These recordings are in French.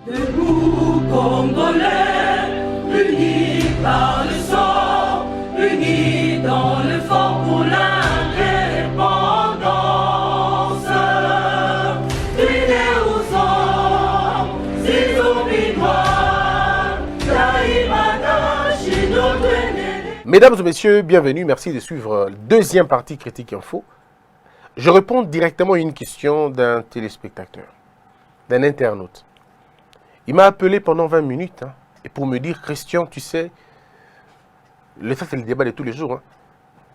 Debout Congolais, unis par le sang, unis dans le fort pour l'indépendance. Unis aux hommes, ces obligeoires, Taïmada, Chidote. Mesdames et messieurs, bienvenue. Merci de suivre la deuxième partie Critique Info. Je réponds directement à une question d'un téléspectateur, d'un internaute. Il m'a appelé pendant 20 minutes et pour me dire, Christian, tu sais, ça c'est le débat de tous les jours.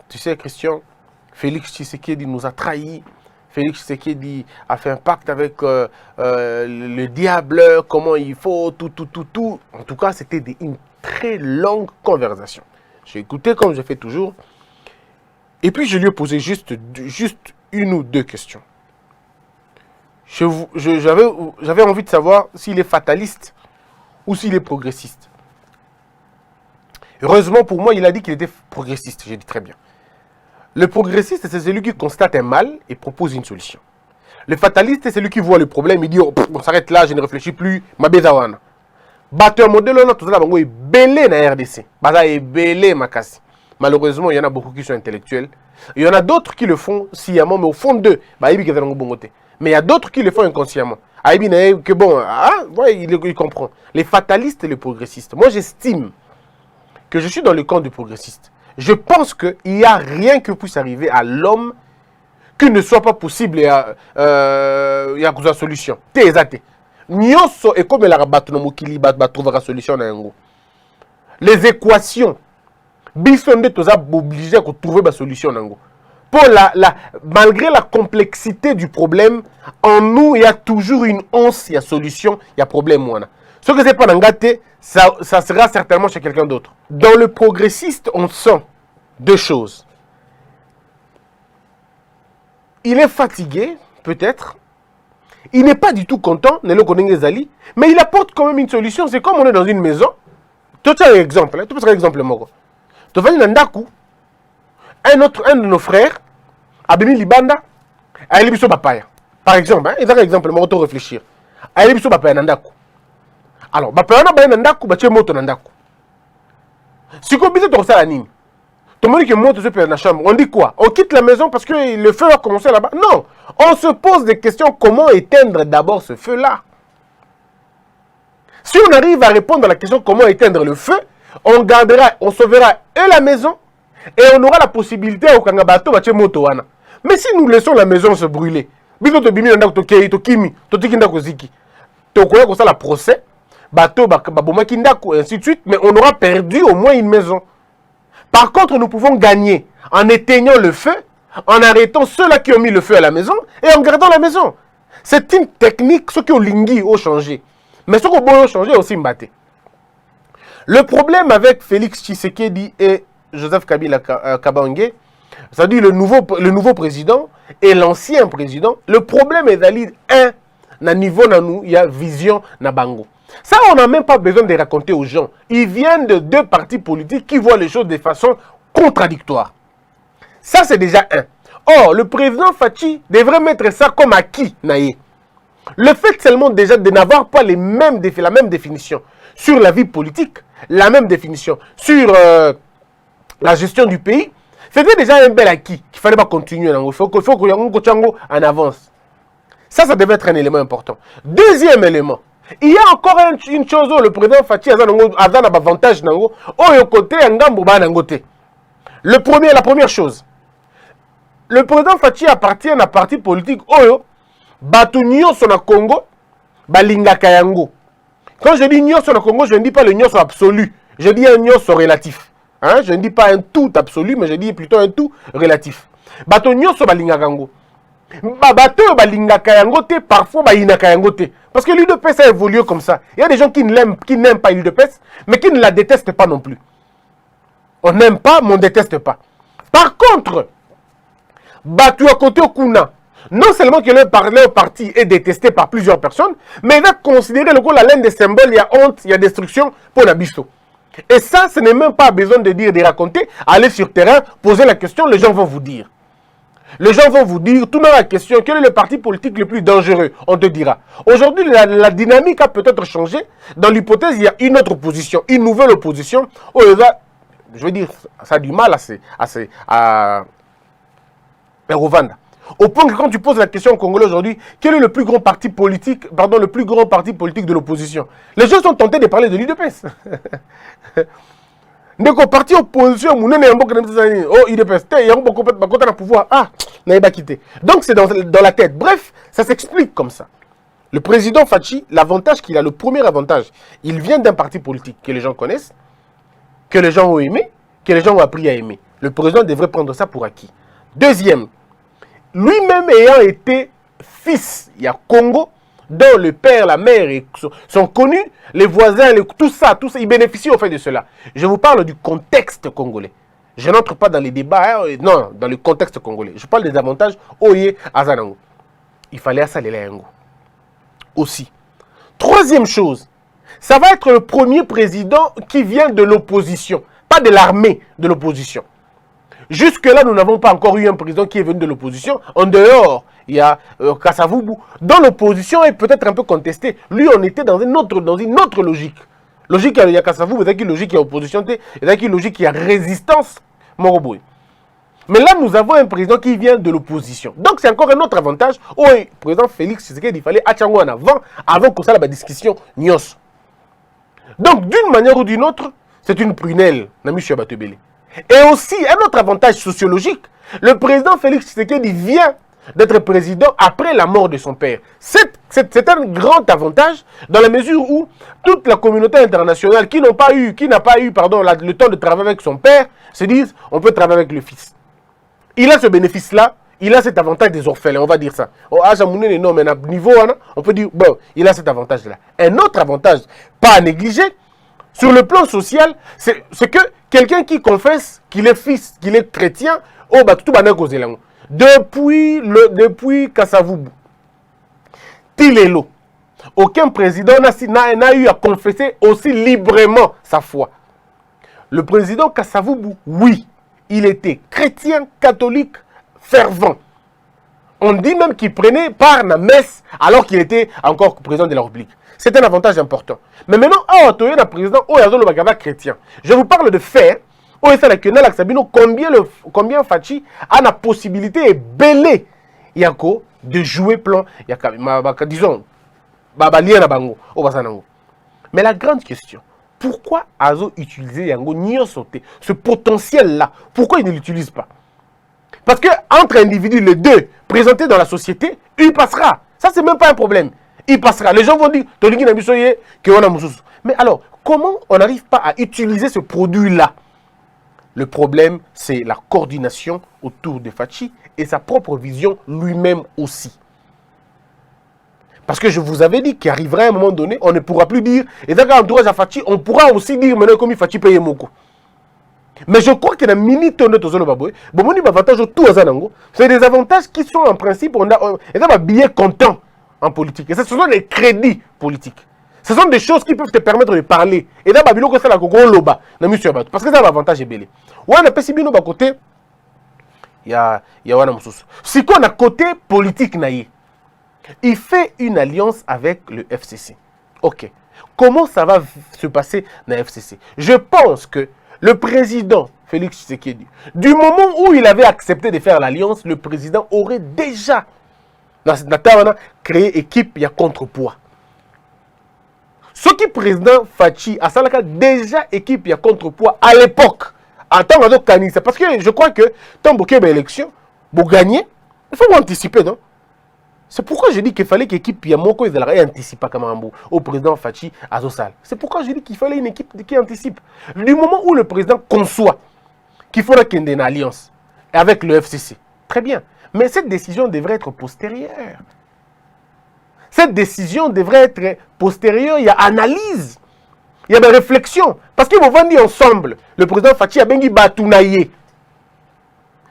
Tu sais, Christian, Félix Tshisekedi nous a trahis. Félix Tshisekedi a fait un pacte avec le diable, comment il faut, tout. En tout cas, c'était une très longue conversation. J'ai écouté comme je fais toujours. Et puis, je lui ai posé juste une ou deux questions. J'avais envie de savoir s'il est fataliste ou s'il est progressiste. Heureusement pour moi, il a dit qu'il était progressiste. J'ai dit très bien. Le progressiste, c'est celui qui constate un mal et propose une solution. Le fataliste, c'est celui qui voit le problème et dit oh, on s'arrête là, je ne réfléchis plus, ma bezawana. Batteur modèle, on a tout ça, on est belé na RDC. Baza est belé makasi. Malheureusement, il y en a beaucoup qui sont intellectuels. Il y en a d'autres qui le font sciemment, mais au fond d'eux, mais il y a d'autres qui le font inconsciemment. Que bon, il comprend. Les fatalistes et les progressistes. Moi, j'estime que je suis dans le camp du progressiste. Je pense qu'il n'y a rien qui puisse arriver à l'homme qui ne soit pas possible et à une solution. Nyoso et comme la rabattu no mokili trouver la solution na yango. Les équations bisonde toza obligé à trouver la solution nango. Pour malgré la complexité du problème, en nous il y a toujours une once, il y a solution, il y a problème wana. Ce que c'est pas nangaté, ça sera certainement chez quelqu'un d'autre. Dans le progressiste, on sent deux choses. Il est fatigué, peut-être. Il n'est pas du tout content, mais il apporte quand même une solution. C'est comme on est dans une maison. Tu as un exemple. Tu peux un exemple. Tu vas dans Ndaku. Un de nos frères, Abimi Libanda, a élibiso Bapaya. Par exemple, il y a un exemple, je vais réfléchir. A élibiso Bapaya Nandaku. Alors, Bapaya Nandaku, Bapaya Moto Nandaku. Si tu as un ça, tout le monde qui monte dans la chambre, on dit quoi? On quitte la maison parce que le feu va commencer là-bas? Non, on se pose des questions. Comment éteindre d'abord ce feu-là? Si on arrive à répondre à la question comment éteindre le feu, on sauvera et la maison et on aura la possibilité au Kangabato bache moto wana. Mais si nous laissons la maison se brûler, biso to bimi ndako to kei to kimi to tikinda ko ziki, to koya ko sala procès, bato baboma kindako et ainsi de suite, mais on aura perdu au moins une maison. Par contre, nous pouvons gagner en éteignant le feu, en arrêtant ceux-là qui ont mis le feu à la maison et en gardant la maison. C'est une technique, ceux qui ont lingui ont changé. Mais ceux qui ont changé aussi mbatté. Le problème avec Félix Tshisekedi et Joseph Kabila Kabange, c'est-à-dire le nouveau président et l'ancien président, le problème est d'aller na niveau na nous, il y a vision na bango. Ça, on n'a même pas besoin de raconter aux gens. Ils viennent de deux partis politiques qui voient les choses de façon contradictoire. Ça, c'est déjà un. Or, le président Fachi devrait mettre ça comme acquis, naïe. Le fait seulement déjà de n'avoir pas la même définition sur la vie politique, la même définition sur la gestion du pays, c'était déjà un bel acquis qu'il ne fallait pas continuer. Il faut qu'il y ait en avance. Ça devait être un élément important. Deuxième élément, il y a encore une chose où le président Fachi a un avantage. La première chose, le président Fachi appartient à un parti politique Oyo, Batu Nyonso na Congo, Balingaka yango. Quand je dis Nyonso na Congo, je ne dis pas le Nyonso absolu, je dis un Nyonso relatif. Je ne dis pas un tout absolu, mais je dis plutôt un tout relatif. Batu Nyonso Balingaka yango. Bato balingaka yango te, parfois bayinaka yango te. Parce que l'UDPS a évolué comme ça. Il y a des gens qui n'aiment pas l'UDPS, mais qui ne la détestent pas non plus. On n'aime pas, mais on ne déteste pas. Par contre, Batu à côté Okuna, non seulement que le parti est détesté par plusieurs personnes, mais il a considéré le coup la laine des symboles, il y a honte, il y a destruction pour la bisto. Et ça, ce n'est même pas besoin de dire, de raconter, aller sur terrain, poser la question, les gens vont vous dire. Les gens vont vous dire, tout dans la question, quel est le parti politique le plus dangereux? On te dira. Aujourd'hui, la dynamique a peut-être changé. Dans l'hypothèse, il y a une autre opposition, une nouvelle opposition. Oh, je veux dire, ça a du mal à revendre. Au point que quand tu poses la question au Congolais aujourd'hui, quel est le plus grand parti politique, de l'opposition? Les gens sont tentés de parler de l'UDPS. Ndeko parti opposition, IDPS, il y a beaucoup de pouvoir. Ah, n'avez pas quitté. Donc c'est dans la tête. Bref, ça s'explique comme ça. Le président Fachi, l'avantage qu'il a, le premier avantage, il vient d'un parti politique que les gens connaissent, que les gens ont aimé, que les gens ont appris à aimer. Le président devrait prendre ça pour acquis. Deuxième, lui-même ayant été fils, il y a Congo, dont le père, la mère sont connus, les voisins, tout ça, ils bénéficient au fait de cela. Je vous parle du contexte congolais. Je n'entre pas dans les débats, non, dans le contexte congolais. Je parle des avantages, Oye, Azanango. Il fallait Asalela Yango. Aussi. Troisième chose, ça va être le premier président qui vient de l'opposition, pas de l'armée de l'opposition. Jusque-là, nous n'avons pas encore eu un président qui est venu de l'opposition. En dehors, il y a Kassavubu. Dans l'opposition est peut-être un peu contesté. Lui, on était dans une autre logique. Logique, il y a Kassavubu, il y a logique, il y a opposition, il y a logique, il y a résistance. Moroboy. Mais là, nous avons un président qui vient de l'opposition. Donc, c'est encore un autre avantage. Oh, le président Félix Tshisekedi, il fallait Achango en avant que ça, la discussion, Nyos. Donc, d'une manière ou d'une autre, c'est une prunelle, Nami Batebele. Et aussi, un autre avantage sociologique, le président Félix Tshisekedi vient d'être président après la mort de son père. C'est un grand avantage dans la mesure où toute la communauté internationale qui n'a pas eu le temps de travailler avec son père se disent on peut travailler avec le fils. Il a ce bénéfice-là, il a cet avantage des orphelins, on va dire ça. Non, mais à niveau, on peut dire bon, il a cet avantage-là. Un autre avantage, pas à négliger, sur le plan social, c'est que quelqu'un qui confesse qu'il est fils, qu'il est chrétien, depuis Kassavubu, Tilelo, aucun président n'a eu à confesser aussi librement sa foi. Le président Kassavubu, oui, il était chrétien, catholique, fervent. On dit même qu'il prenait part à la messe alors qu'il était encore président de la République. C'est un avantage important. Mais maintenant, le président, chrétien. Je vous parle de faits. Combien Fachi a la possibilité et belé de jouer plan, disons, mais la grande question, pourquoi Azo utiliser Yango ce potentiel-là? Pourquoi il ne l'utilise pas? Parce que entre individus, les deux, présentés dans la société, il passera. Ça, c'est même pas un problème. Il passera. Les gens vont dire, mais alors, comment on n'arrive pas à utiliser ce produit-là? Le problème, c'est la coordination autour de Fachi et sa propre vision lui-même aussi. Parce que je vous avais dit qu'il arriverait à un moment donné, on ne pourra plus dire, et dans l'entourage à Fachi, on pourra aussi dire maintenant comme Fachi paye beaucoup. Mais je crois que la minute c'est des avantages qui sont en principe, on a un billet comptant en politique. Et ce sont des crédits politiques. Ce sont des choses qui peuvent te permettre de parler. Et là, parce que ça, l'avantage est belé. On a pas si bien au côté, il y a si qu'on a côté politique, il fait une alliance avec le FCC. Ok. Comment ça va se passer dans le FCC? Je pense que le président Félix Tshisekedi, du moment où il avait accepté de faire l'alliance, le président aurait déjà créé équipe, il y a contrepoids. Ce qui président Fachi a déjà équipe, il y a contrepoids à l'époque. En tant que parce que je crois que tant que l'élection, pour gagner, il faut anticiper, non? C'est pourquoi je dis qu'il fallait qu'équipe y a mon anticipe au président Fachi à Zosal. C'est pourquoi je dis qu'il fallait une équipe qui anticipe. Du moment où le président conçoit qu'il faudra qu'il y ait une alliance avec le FCC, très bien. Mais cette décision devrait être postérieure. Cette décision devrait être postérieure. Il y a analyse, il y a des réflexions. Parce qu'ils vont venir ensemble. Le président Fachi a bengi batounaye.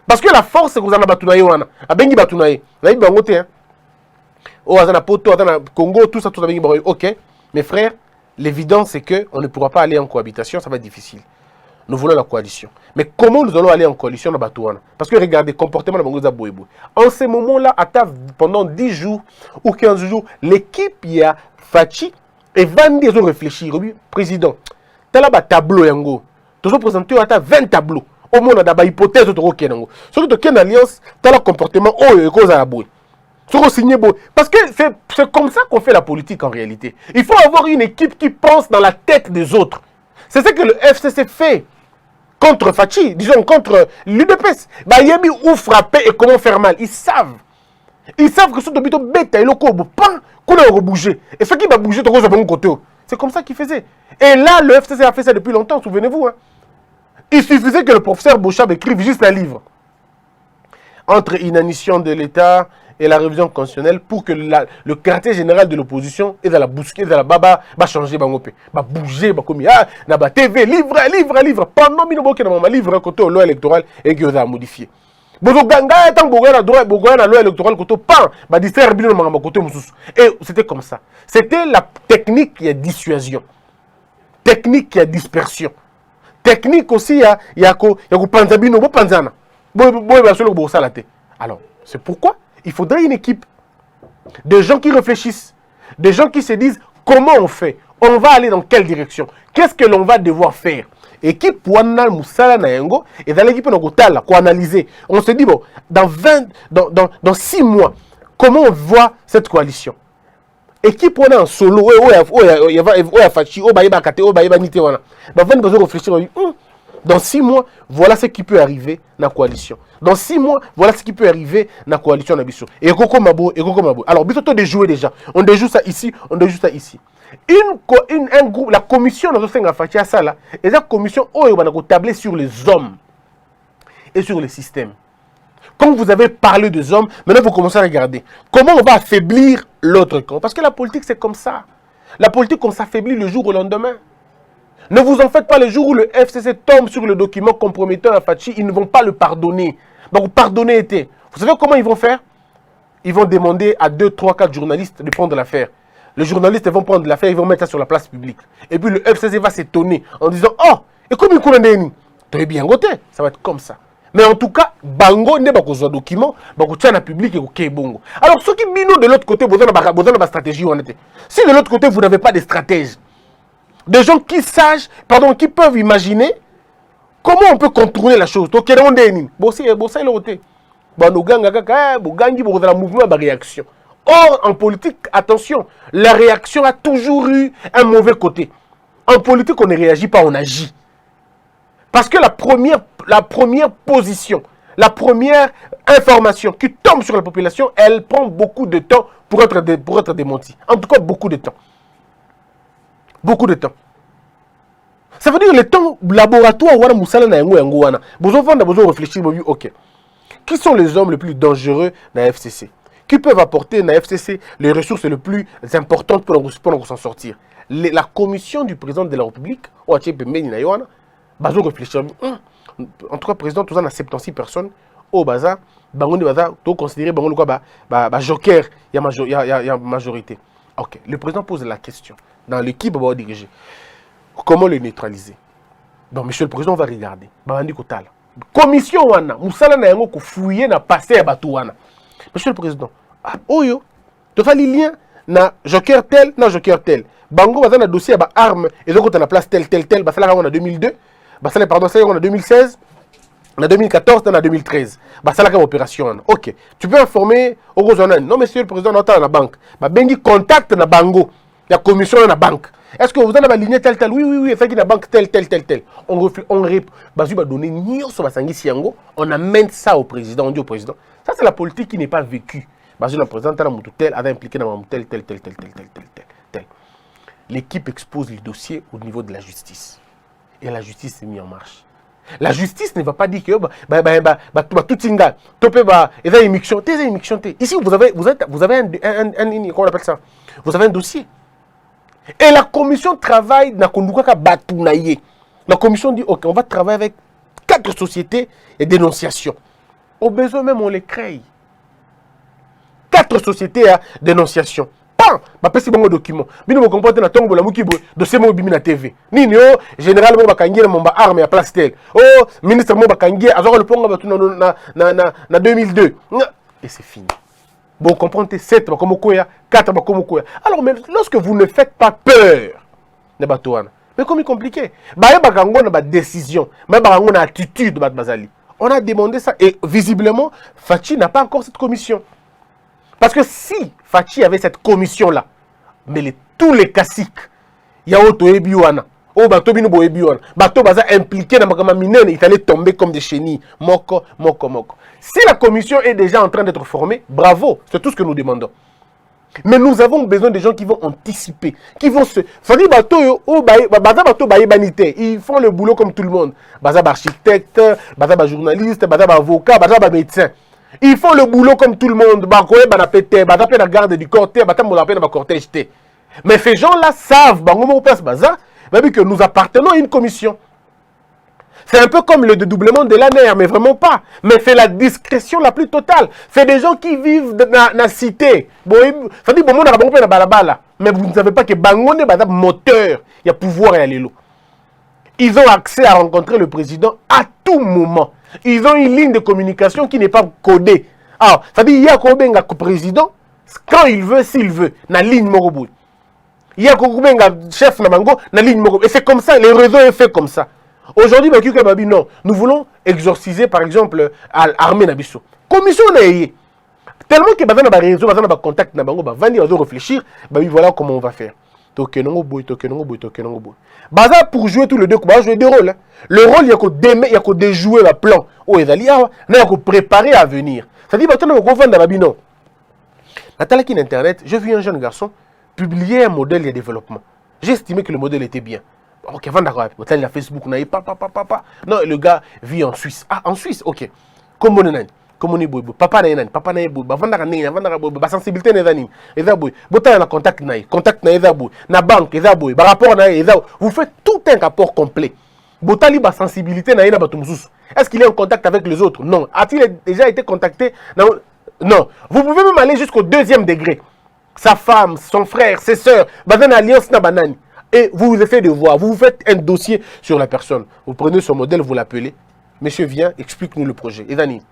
Parce que la force, c'est que vous en avez batounaye. A bengi batounaye. Vous avez hein. Oh, Azana Poto, Azana Congo, tout ça, ok. Mes frères, l'évidence c'est qu'on ne pourra pas aller en cohabitation, ça va être difficile. nous voulons la coalition. Mais comment nous allons aller en coalition dans Batouana? Parce que regardez, comportement de Bangoza Boéboé. En ce moment-là, pendant 10 jours ou 15 jours, l'équipe, il y a Fachi et Vandi, ils ont réfléchi. Président, tu as là tableau, yango. Tu as présenté 20 tableaux. Au moins, on a des hypothèses de Rokenango. Sur le Ken Alliance, tu as le comportement, oh, et cause à la bouée. Parce que c'est comme ça qu'on fait la politique en réalité. Il faut avoir une équipe qui pense dans la tête des autres. C'est ce que le FCC fait contre Fachi, disons contre l'UDPS. Bah, Yebi où frapper et comment faire mal. Ils savent. Ils savent que ce que bête et le corps, pas qu'on a bougé. Et ce qui va bouger, c'est bon côté. C'est comme ça qu'ils faisaient. Et là, le FCC a fait ça depuis longtemps, souvenez-vous. Hein. Il suffisait que le professeur Bochab écrive juste un livre. Entre inanition de l'État et la révision constitutionnelle pour que le quartier général de l'opposition est dans la bousquée, dans la baba, va changer, va bouger, va comme ah, na TV, livre. Pendant que livre côté loi électorale et qui a modifié. Bozo ganga tant bogoya droit bogoya la loi électorale côté pan, va distraire bien le côté mususu. Et c'était comme ça. C'était la technique qui a dissuasion. Technique qui a dispersion. Technique aussi il y a panzabino bo panzana. Alors, c'est pourquoi il faudrait une équipe, des gens qui réfléchissent, des gens qui se disent comment on fait, on va aller dans quelle direction, qu'est-ce que l'on va devoir faire. Équipe Wana Moussala Nayengo et dans l'équipe Nogotala, pour analyser. On se dit, bon, dans 6 mois, comment on voit cette coalition. Équipe Wana en solo, il y a Fachi, Bakate, Nite Wana. Réfléchir, dans 6 mois, voilà ce qui peut arriver dans la coalition. Dans 6 mois, voilà ce qui peut arriver dans la coalition d'Abisso. Et Koko Mabo. Alors, Bisso, de jouer déjà. On déjoue ça ici, on déjoue ça ici. Un groupe, la commission de ça là, et la commission, on va tabler sur les hommes et sur les systèmes. Quand vous avez parlé des hommes, maintenant vous commencez à regarder comment on va affaiblir l'autre camp. Parce que la politique, c'est comme ça. La politique, on s'affaiblit le jour au lendemain. Ne vous en faites pas, le jour où le FCC tombe sur le document compromettant à Fachi, ils ne vont pas le pardonner. Donc, pardonner était. Vous savez comment ils vont faire? Ils vont demander à 2, 3, 4 journalistes de prendre l'affaire. Les journalistes vont prendre l'affaire, ils vont mettre ça sur la place publique. Et puis le FCC va s'étonner en disant oh, et comme il connaît, tu es bien goté. Ça va être comme ça. Mais en tout cas, Bango n'est pas un document, Bango tient la public et ok, bongo. Alors, ceux qui binent de l'autre côté, vous avez une stratégie. Si de l'autre côté, vous n'avez pas de stratège, des gens qui sachent, qui peuvent imaginer comment on peut contourner la chose. Donc, réaction. Or, en politique, attention, la réaction a toujours eu un mauvais côté. En politique, on ne réagit pas, on agit. Parce que la première position, la première information qui tombe sur la population, elle prend beaucoup de temps pour être démentie. En tout cas, beaucoup de temps. Beaucoup de temps. Ça veut dire le temps laboratoire wana musala na yango yango wana. Besoin réfléchir, ok. Qui sont les hommes les plus dangereux dans la FCC? Qui peuvent apporter dans la FCC les ressources les plus importantes pour s'en sortir? La commission du président de la République, réfléchir. En tout cas, président, tout ça, on a 76 personnes au bazar. Bangouni bazar, tout considéré bangouni quoi, joker, il y a majorité. Ok, le président pose la question. Dans l'équipe, on va diriger. Comment le neutraliser? Donc, monsieur le président, on va regarder. Bandi Kotal. Commission wana, musala na yango ko fouiller na passé à Batouana. Monsieur le président, oyo, tu fais les liens na joker tel, na joker tel. Bango bazana dossier à arme et donc on a la place tel, basala on a 2002, basala pardon, ça on a 2016. En 2014, en 2013. C'est la opération. Ok. Tu peux informer au Rosanan. Non, monsieur le président, on entend la banque. Bengi contact na bango. La commission dans la banque. Est-ce que vous avez la ligne telle? Oui, c'est qui la banque telle. On amène ça au président. On dit au président. Ça, c'est la politique qui n'est pas vécue. Le président avait impliqué dans tel. L'équipe expose le dossier au niveau de la justice. Et la justice s'est mise en marche. La justice ne va pas dire que tout singa, ici vous avez comment on appelle ça? Vous avez un dossier. Et la commission travaille dans la commission dit ok, on va travailler avec 4 sociétés et dénonciation. Au besoin même on les crée. 4 sociétés à dénonciation. pan bapesi bango document bino bokomporte na ntongo bolamuki boye dossier moko bimi na TV nini o général moko bakangi na momba arme ya place tel o ministre moko bakangi azwaka loponga bato na 2002 et c'est fini. Bon, comprenez 7 bakomo koya 4 bakomo koya. Alors mais lorsque vous ne faites pas peur ne batouana mais comme c'est compliqué baye bakango na ba décision mais bakango na attitude bat bazali. On a demandé ça et visiblement Fachi n'a pas encore cette commission. Parce que si Fachi avait cette commission-là, mais tous les caciques, il y a auto ebiwana, oh bato bino bo ebiwana, bato baza impliqué dans ma minene, il allait tomber comme des chenilles. Moko. Si la commission est déjà en train d'être formée, bravo, c'est tout ce que nous demandons. Mais nous avons besoin de gens qui vont anticiper, qui vont se... C'est-à-dire, ils font le boulot comme tout le monde. Baza architecte, baza journaliste, baza avocat, baza médecin. Ils font le boulot comme tout le monde. Baza la garde du cortège, baza cortège. Mais ces gens-là savent, que nous appartenons à une commission. C'est un peu comme le dédoublement de l'ANER, mais vraiment pas. Mais c'est la discrétion la plus totale. C'est des gens qui vivent dans la cité. Ça dit, mais vous ne savez pas que Bangone est un moteur. Il y a pouvoir et l'élo. Ils ont accès à rencontrer le président à tout moment. Ils ont une ligne de communication qui n'est pas codée. Alors, ça dit, il y a un président, quand il veut, s'il veut, na ligne Moroboui. Il y a un chef Namango, na ligne Moroboui. Et c'est comme ça, le réseau est fait comme ça. Aujourd'hui, non, nous voulons exorciser par exemple l'armée Nabiso. Commission naïe. Tellement que dans le réseau, dans le contact, on va réfléchir, voilà comment on va faire. Baza pour jouer tous les deux, on va jouer deux rôles. Le rôle, il y a que déjouer le plan. Il y a que préparer à venir. C'est-à-dire, non. Nathalie qui Internet, j'ai vu un jeune garçon publier un modèle de développement. J'ai estimé que le modèle était bien. Ok, avant d'accord, il a Facebook, non, le gars vit en Suisse. Ah, en Suisse, ok. Comme on est papa na papa na boy, ba sensibilité na nani, eza boy. Bota na contact na eza boy. Na banque eza boy, ba rapport na eza. Vous faites tout un rapport complet. Bota li ba sensibilité na ba tumsusu. Est-ce qu'il est en contact avec les autres? Non. A-t-il déjà été contacté? Non. Vous pouvez même aller jusqu'au 2e degré. Sa femme, son frère, ses sœurs, bazan alliance na banani. Et vous essayez de voir, vous faites un dossier sur la personne. Vous prenez son modèle, vous l'appelez. Monsieur vient, explique-nous le projet. Et Dani,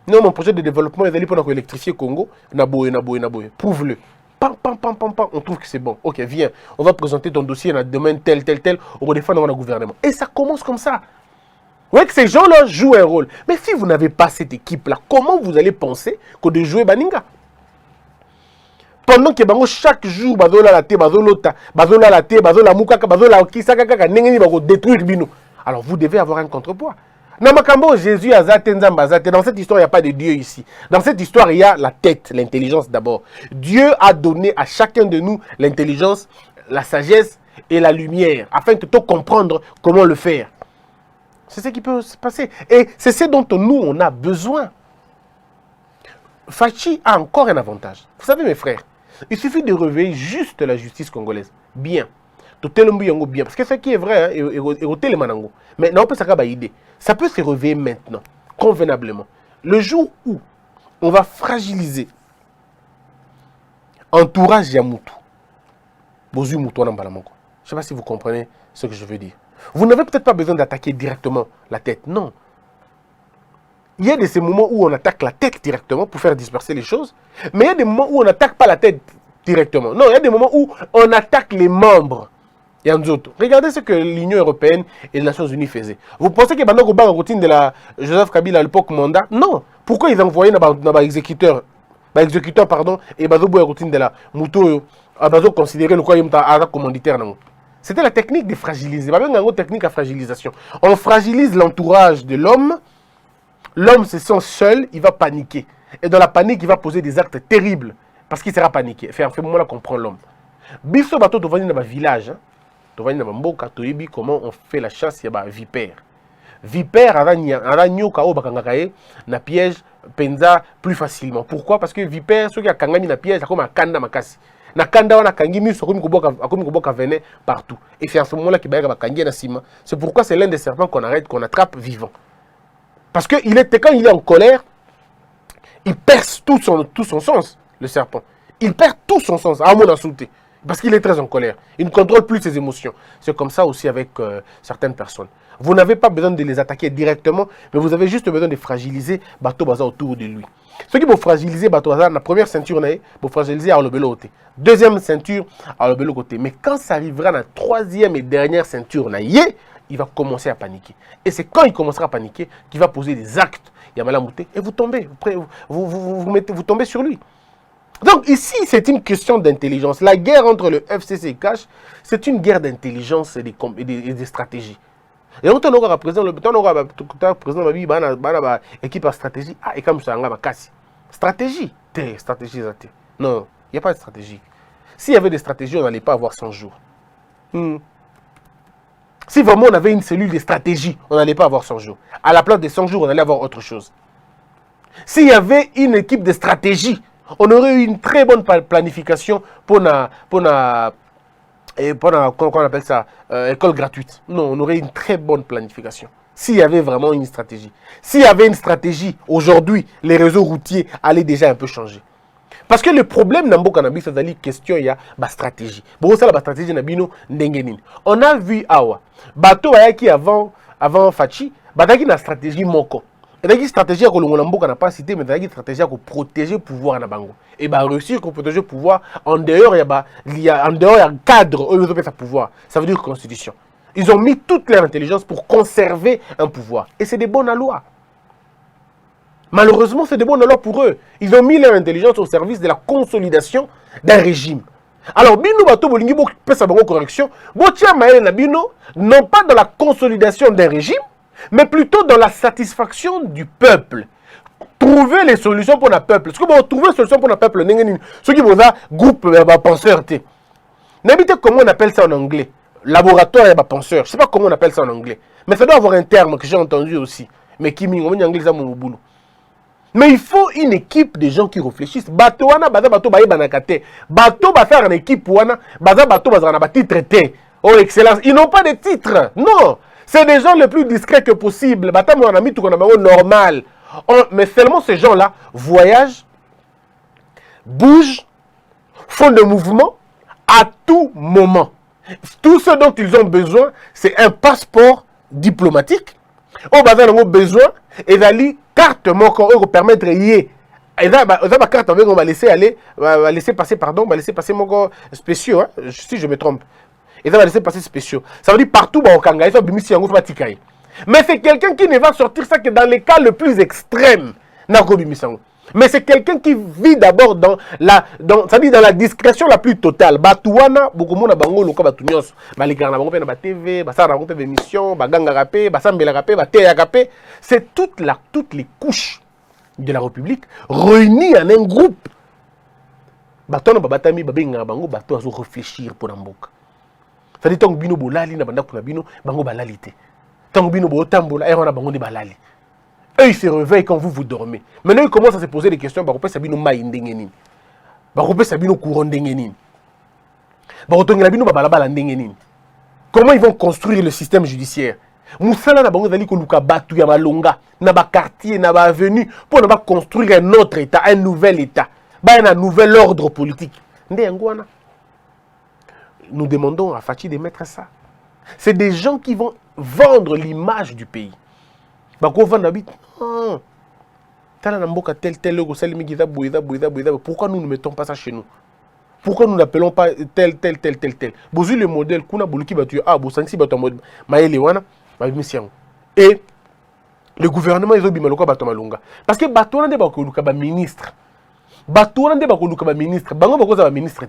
non, mon projet de développement est d'aller pour électrifier Congo. Naboye. Prouve-le. Pam. On trouve que c'est bon. Ok, viens. On va présenter ton dossier dans le domaine tel. On va défendre le gouvernement. Et ça commence comme ça. Vous voyez que ces gens-là jouent un rôle. Mais si vous n'avez pas cette équipe-là, comment vous allez penser que de jouer Baninga? Pendant que chaque jour, alors vous devez avoir un contrepoids. Jésus dans cette histoire, il n'y a pas de Dieu ici. Dans cette histoire, il y a la tête, l'intelligence d'abord. Dieu a donné à chacun de nous l'intelligence, la sagesse et la lumière, afin de tout comprendre comment le faire. C'est ce qui peut se passer. Et c'est ce dont nous, on a besoin. Fachi a encore un avantage. Vous savez, mes frères, il suffit de réveiller juste la justice congolaise. Bien. Bien. Parce que ce qui est vrai, mais non, ça peut se réveiller maintenant, convenablement. Le jour où on va fragiliser entourage Yamutu, je ne sais pas si vous comprenez ce que je veux dire. Vous n'avez peut-être pas besoin d'attaquer directement la tête, non. Il y a de ces moments où on attaque la tête directement pour faire disperser les choses, mais il y a des moments où on n'attaque pas la tête directement. Non, il y a des moments où on attaque les membres. Regardez ce que l'Union européenne et les Nations Unies faisaient. Vous pensez que pendant la routine de la Joseph Kabila à l'époque mandat? Non. Pourquoi ils envoyaient dans l'exécuteur et la routine de la Mouto considérer le quoi commanditaire? C'était la technique de fragiliser. Une technique à fragilisation. On fragilise l'entourage de l'homme. L'homme se sent seul, il va paniquer. Et dans la panique, il va poser des actes terribles. Parce qu'il sera paniqué. C'est à ce moment-là qu'on prend l'homme. Biso bato to vani na village, to vani na mboka toyebi comment on fait la chasse ya ba vipère. Vipère aranyoka o bakangaka ye na piège penza plus facilement. Pourquoi? Parce que vipère ceux qui a kangami na piège comme kanda makasi. Na kanda wana kangi miso akomi koboka venin partout. Et c'est à ce moment-là qu'il ba kangi na sima. C'est pourquoi c'est l'un des serpents qu'on arrête, qu'on attrape vivant. Parce que quand il est en colère, il perce tout son sens, le serpent. il perd tout son sens, à mon insulté. Parce qu'il est très en colère. Il ne contrôle plus ses émotions. C'est comme ça aussi avec certaines personnes. Vous n'avez pas besoin de les attaquer directement, mais vous avez juste besoin de fragiliser Bato Baza autour de lui. Ceux qui vont fragiliser Bato Baza, la première ceinture, vous fragiliser à l'obélo côté. Deuxième ceinture, à l'obélo côté. Mais quand ça arrivera dans la troisième et dernière ceinture, il va commencer à paniquer. Et c'est quand il commencera à paniquer qu'il va poser des actes. Il y a Malamouté, et vous tombez. Vous tombez sur lui. Donc ici, c'est une question d'intelligence. La guerre entre le FCC et Cash, c'est une guerre d'intelligence et des stratégies. Et quand on aura président, équipe à stratégie, et comme ça, on a stratégie. Stratégie. Non, il n'y a pas de stratégie. S'il y avait des stratégies, on n'allait pas avoir 100 jours. Si vraiment on avait une cellule de stratégie, on n'allait pas avoir 100 jours. À la place des 100 jours, on allait avoir autre chose. S'il y avait une équipe de stratégie, on aurait eu une très bonne planification pour qu'on appelle ça, école gratuite. Non, on aurait une très bonne planification. S'il y avait vraiment une stratégie. S'il y avait une stratégie, aujourd'hui, les réseaux routiers allaient déjà un peu changer. Parce que le problème dans le cannabis, c'est la question, il y a la stratégie. Bon, ça, la stratégie, on a vu Awa. Bato qui avant Fachi, Bataki na stratégie moko. Et la stratégie que l'on n'a pas cité, mais la stratégie pour protéger le pouvoir na bango. Et bah réussir pour protéger le pouvoir en dehors il y a un cadre où ils ont sa pouvoir. Ça veut dire constitution. Ils ont mis toute leur intelligence pour conserver un pouvoir. Et c'est des bonnes lois. Malheureusement, c'est des bonnes lois pour eux. Ils ont mis leur intelligence au service de la consolidation d'un régime. Alors, bino bato bolingi bo pesa bango correction, bo tia maele na bino non pas dans la consolidation d'un régime, mais plutôt dans la satisfaction du peuple. Trouver les solutions pour le peuple. Est-ce que vous trouvez les solutions pour le peuple? Ceux qui vous a groupe penseur. N'habitez comment on appelle ça en anglais? Laboratoire et penseur. Je ne sais pas comment on appelle ça en anglais. Mais ça doit avoir un terme que j'ai entendu aussi. Mais qui m'y en anglais, ça mon boulot. Mais il faut une équipe de gens qui réfléchissent. Bato wana baza bato baye banakate. Bato ba faire une équipe wana baza bato baza na ba titre. Oh excellence, ils n'ont pas de titre. Non. C'est des gens les plus discrets que possible. Batam on a mis tout qu'on a normal. Mais seulement ces gens-là voyagent, bougent, font des mouvements à tout moment. Tout ce dont ils ont besoin, c'est un passeport diplomatique. On a besoin et d'aller carte moko pour permettre y et là ma carte on va laisser aller, va laisser passer mon spéciaux, hein, si je me trompe. Et ça va laisser passer spéciaux. Ça veut dire partout au Kanga, ils sont bimisi yango fa tikaye. Mais c'est quelqu'un qui ne va sortir ça que dans les cas le plus extrêmes. Mais c'est quelqu'un qui vit d'abord dans la discrétion la plus totale. Batouana, beaucoup de bango loka batunios. Balikana bango pe na TV, basara bango pe émission, baganga rapé, basambela rapé, bateya rapé. C'est toutes les couches de la République réunies en un groupe. Batona babatami babenga bango bato azo réfléchir pour l'amboka. Ça dit tant bino bolali na banda kuna bino bango balalite. Tant bino botambola et on a bango de balali. Eux ils se réveillent quand vous dormez. Maintenant ils commencent à se poser des questions ba kopesa bino mai ndenge nini. Ba kopesa bino courant ndenge nini. Ba kotongela bino ba balabala ndenge nini. Comment ils vont construire le système judiciaire? Moussala na bango zali ko luka batu ya malonga na ba quartier na ba avenue pour na ba construire un autre état, un nouvel état. Ba un nouvel ordre politique. Ndé ngwana. Nous demandons à Fachi de mettre ça. C'est des gens qui vont vendre l'image du pays. Pourquoi nous ne mettons pas ça chez nous? Pourquoi nous n'appelons pas tel? Bozu le modèle, et le gouvernement ils ont mis malonga. Parce que Batouana de Bakoluka ministre. Batouana de Bakoluka ministre. Bango Bakoza ministre.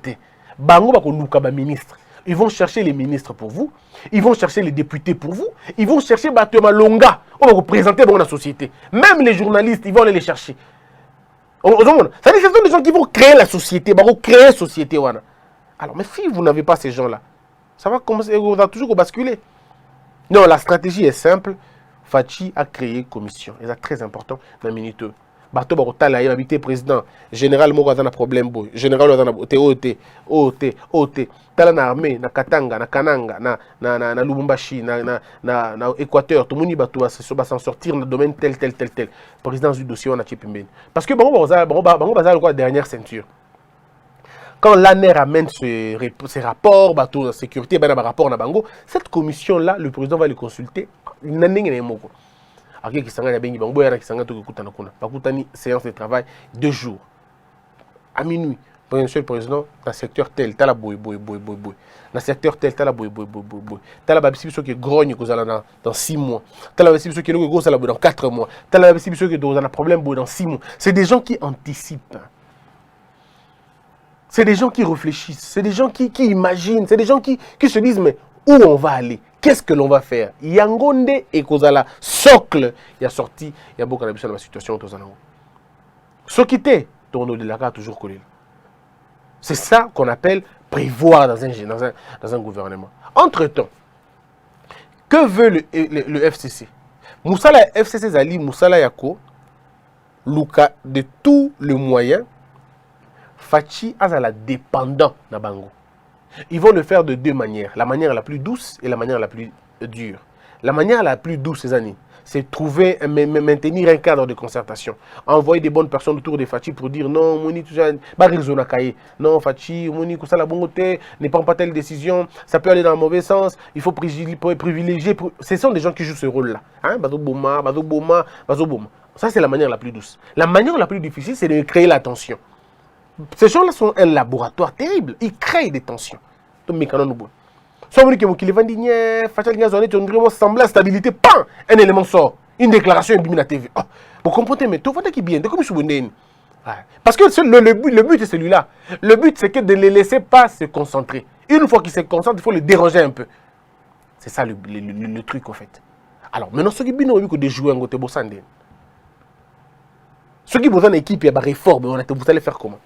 Bango Bakoluka ministre. Ils vont chercher les ministres pour vous. Ils vont chercher les députés pour vous. Ils vont chercher Batouama Longa. On va représenter dans la société. Même les journalistes, ils vont aller les chercher. Ça veut dire que ce sont des gens qui vont créer la société. Ils vont créer la société. Alors, mais si vous n'avez pas ces gens-là, ça va commencer, on va toujours basculer. Non, la stratégie est simple. Fachi a créé une commission. Et c'est très important dans la minute. Bato Barotala, il a habité président. Général Moko a un problème. Général a un OT. Tala na armée, na Katanga, na Kananga, na Lubumbashi, na Équateur. Tout le monde va s'en sortir dans le domaine tel. Président du dossier, on a Tchipimben. Parce que Bango Bazar, la dernière ceinture. quand l'ANER amène ses rapports, bateau de sécurité, ben rapport na bango, cette commission-là, le président va le consulter. Il n'a rien de moko. Après, qui s'en a bien, bango, il y a qui s'en a tout le temps. Séance de travail 2 jours. À minuit. Monsieur le président, dans le secteur tel, t'as la boy. Dans le secteur tel, t'as la boy. T'as la babisi qui est grogne dans 6 mois. T'as la babisi qui est gros dans 4 mois. T'as la babisi qui est un problème dans 6 mois. C'est des gens qui anticipent. C'est des gens qui réfléchissent, c'est des gens qui imaginent, c'est des gens qui se disent, mais où on va aller? Qu'est-ce que l'on va faire? Yangonde et Kozala, socle, il y a sorti, il y a beaucoup de dans la situation autour de nous. Ce qui était, tourne de la carte toujours collé. C'est ça qu'on appelle prévoir dans un gouvernement. Entre-temps, que veut le FCC? Moussala FCC Zali, Moussala Yako, Luka, de tous les moyens, Fachi azala dépendant na bango. Ils vont le faire de 2 manières. La manière la plus douce et la manière la plus dure. La manière la plus douce, ces années, c'est maintenir un cadre de concertation. Envoyer des bonnes personnes autour de Fachi pour dire non, Moni, tout ça, non, Fachi, Moni, tout ça, la bonté, ne prend pas telle décision, ça peut aller dans le mauvais sens, il faut privilégier. Ce sont des gens qui jouent ce rôle-là. Hein? Bazo Boma. Ça, c'est la manière la plus douce. La manière la plus difficile, c'est de créer la tension. Ces gens-là sont un laboratoire terrible. Ils créent des tensions. Donc, sembler à stabilité, un élément sort. Une déclaration est à TV. Oh, vous comprenez, mais tout va qui bien. Parce que le but est celui-là. Le but, c'est que de ne les laisser pas se concentrer. Une fois qu'ils se concentrent, il faut les déranger un peu. C'est ça le truc, en fait. Alors, maintenant, ceux qui ont des joueurs en côté Bossandé. Ceux qui ont une équipe, il y a des réformes, vous allez faire comment?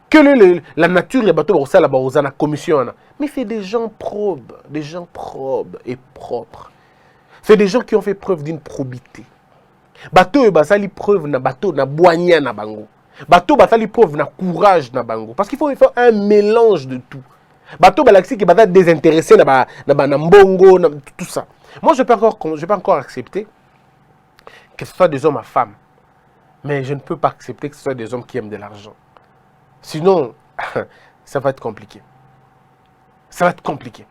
Quelle est la nature des bateaux dans la commission? Mais c'est des gens probes et propres. C'est des gens qui ont fait preuve d'une probité. Bateau basali preuve na bateau na boigna na bango. Bateau basali preuve na courage na bango. Parce qu'il faut faire un mélange de tout. Bateau balaxi qui va désintéressé na mbongo, tout ça. Moi je peux encore accepter que ce soit des hommes à femmes. Mais je ne peux pas accepter que ce soit des hommes qui aiment de l'argent. Sinon, ça va être compliqué. Ça va être compliqué.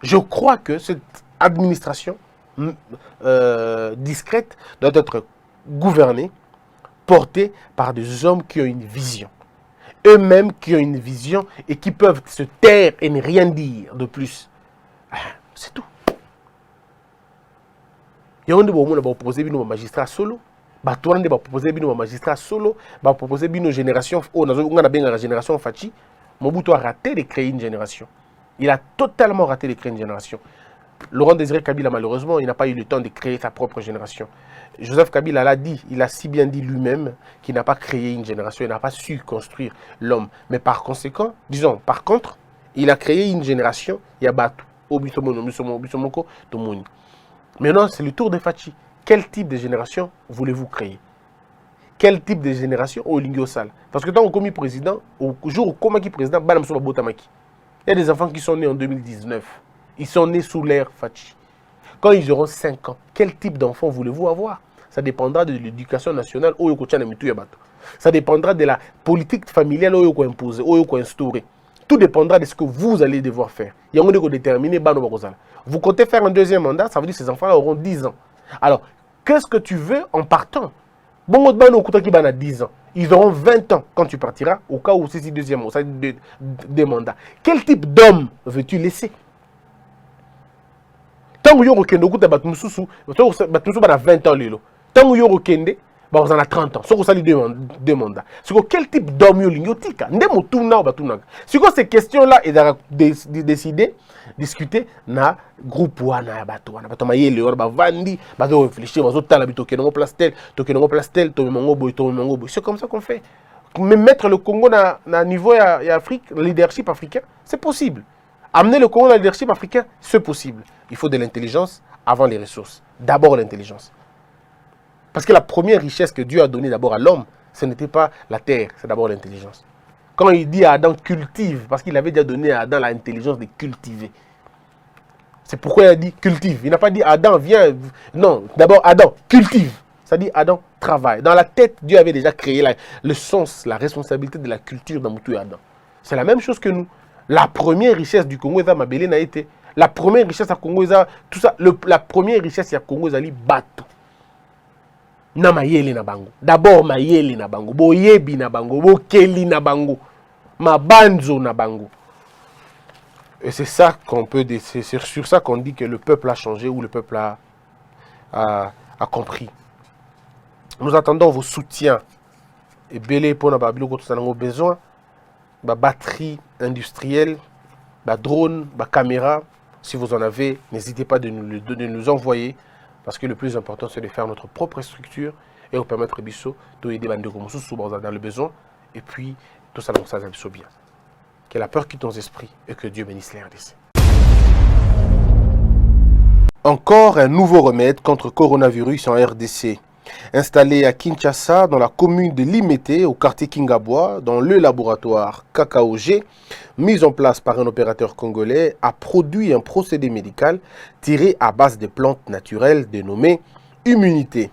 Je crois que cette administration discrète doit être gouvernée, portée par des hommes qui ont une vision. Eux-mêmes qui ont une vision et qui peuvent se taire et ne rien dire de plus. C'est tout. Il y a un qui va proposer un magistrat solo. Batouane va proposer un magistrat solo, va proposer une génération, on a bien la génération Fachi. Mobutu a raté de créer une génération. Il a totalement raté de créer une génération. Laurent Désiré Kabila, malheureusement, il n'a pas eu le temps de créer sa propre génération. Joseph Kabila l'a dit, il a si bien dit lui-même qu'il n'a pas créé une génération, il n'a pas su construire l'homme. Mais par conséquent, disons, par contre, il a créé une génération, il y a Batu, Obisomoko, Tomoni. Maintenant, c'est le tour de Fachi. Quel type de génération voulez-vous créer? Quel type de génération au Lingiosal? Parce que tant qu'on commis président, au jour où on est président, il y a des enfants qui sont nés en 2019. Ils sont nés sous l'ère Fachi. Quand ils auront 5 ans, quel type d'enfant voulez-vous avoir? Ça dépendra de l'éducation nationale. Ça dépendra de la politique familiale imposée, instaurée. Tout dépendra de ce que vous allez devoir faire. Il y a un déterminer. Vous comptez faire un 2e mandat, ça veut dire que ces enfants-là auront 10 ans. Alors, qu'est-ce que tu veux en partant? Bon, qui a 10 ans. Ils auront 20 ans quand tu partiras, au cas où c'est 2e ou 2 mandats. Quel type d'homme veux-tu laisser? Tant que vous avez 20 ans, tant que vous avez on a 30 ans. Ce qui 2 mandats. Quel type d'homme si ces questions-là, ils ont décidé, discuter, na groupe wana bato wana bato mayele wana bavandi bato réfléchir bato tala bito kenongo plastel to mongo boy. C'est comme ça qu'on fait. Mais mettre le Congo na niveau ya Afrique, le leadership africain, c'est possible. Amener le Congo dans le leadership africain, c'est possible. Il faut de l'intelligence avant les ressources. D'abord l'intelligence. Parce que la première richesse que Dieu a donnée d'abord à l'homme, ce n'était pas la terre, c'est d'abord l'intelligence. Quand il dit à Adam cultive, parce qu'il avait déjà donné à Adam l'intelligence de cultiver. C'est pourquoi il a dit cultive. Il n'a pas dit Adam viens. Non, d'abord Adam cultive. C'est-à-dire Adam travaille. Dans la tête, Dieu avait déjà créé le sens, la responsabilité de la culture dans Moutou et Adam. C'est la même chose que nous. La première richesse du Congo, c'est Mabélé n'a été. La première richesse à Congo, tout ça. La première richesse à Congo, c'est bateau. Na mayele na bango. D'abord mayele na bango. Boyebi na bango. Bokeli na bango. Mabanzo na bango. Et c'est ça qu'on peut, c'est sur ça qu'on dit que le peuple a changé ou le peuple a compris. Nous attendons vos soutiens. Et belé pour nous avons besoin. Batterie industrielle, drone, caméra. Si vous en avez, n'hésitez pas de nous envoyer. Parce que le plus important, c'est de faire notre propre structure et vous permettre Bisso d'aider les gens dans le besoin. Et puis, tout ça, ça bien. Que la peur quitte nos esprits et que Dieu bénisse les RDC. Encore un nouveau remède contre coronavirus en RDC. Installé à Kinshasa, dans la commune de Limete, au quartier Kingabois, dans le laboratoire KKOG, mis en place par un opérateur congolais, a produit un procédé médical tiré à base de plantes naturelles dénommé Immunité.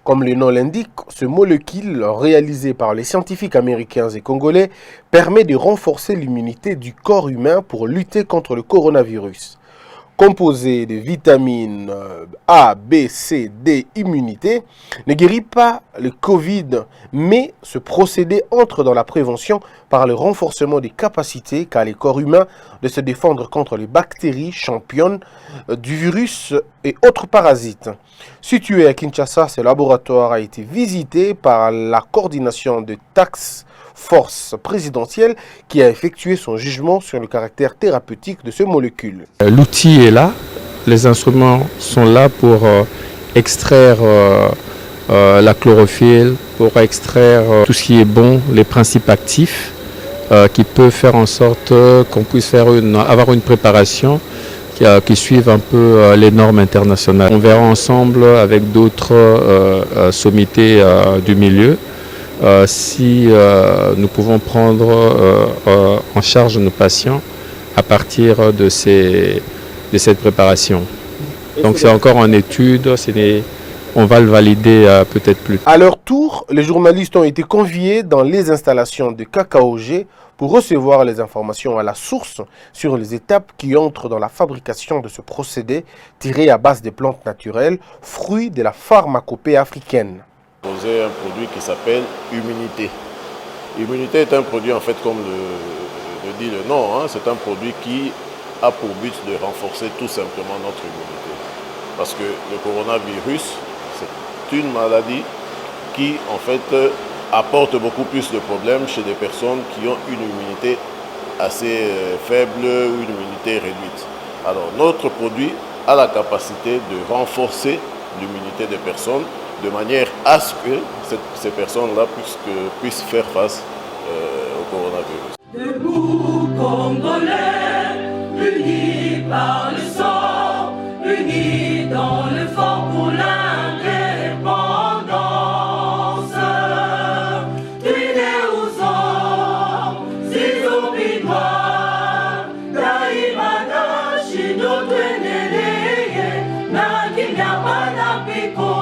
Comme le nom l'indique, ce molécule réalisé par les scientifiques américains et congolais permet de renforcer l'immunité du corps humain pour lutter contre le coronavirus. Composé de vitamines A, B, C, D, immunité, ne guérit pas le Covid, mais ce procédé entre dans la prévention par le renforcement des capacités qu'a le corps humain de se défendre contre les bactéries championnes du virus et autres parasites. Situé à Kinshasa, ce laboratoire a été visité par la coordination de Task Force présidentielle qui a effectué son jugement sur le caractère thérapeutique de ce molécule. L'outil est là, les instruments sont là pour extraire la chlorophylle, pour extraire tout ce qui est bon, les principes actifs qui peuvent faire en sorte qu'on puisse avoir une préparation qui suivent un peu les normes internationales. On verra ensemble avec d'autres sommités du milieu si nous pouvons prendre en charge nos patients à partir de cette préparation. Donc c'est encore en étude, on va le valider peut-être plus tard. À leur tour, les journalistes ont été conviés dans les installations de KKOG pour recevoir les informations à la source sur les étapes qui entrent dans la fabrication de ce procédé tiré à base de plantes naturelles, fruit de la pharmacopée africaine. Poser un produit qui s'appelle Immunité. Immunité est un produit, en fait, comme le dit le nom, hein, c'est un produit qui a pour but de renforcer tout simplement notre immunité. Parce que le coronavirus, c'est une maladie qui, en fait, apporte beaucoup plus de problèmes chez des personnes qui ont une immunité assez faible ou une immunité réduite. Alors, notre produit a la capacité de renforcer l'immunité des personnes de manière à ce que ces personnes-là puissent faire face au coronavirus. Debout Congolais, unis par le sang, unis dans le fort pour l'indépendance. Tués aux hommes, si oublidois, daimana shido tweneleye, na kinyabana piko.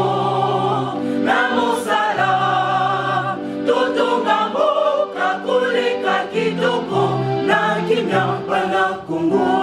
Kitoko na kimya bana Kongo.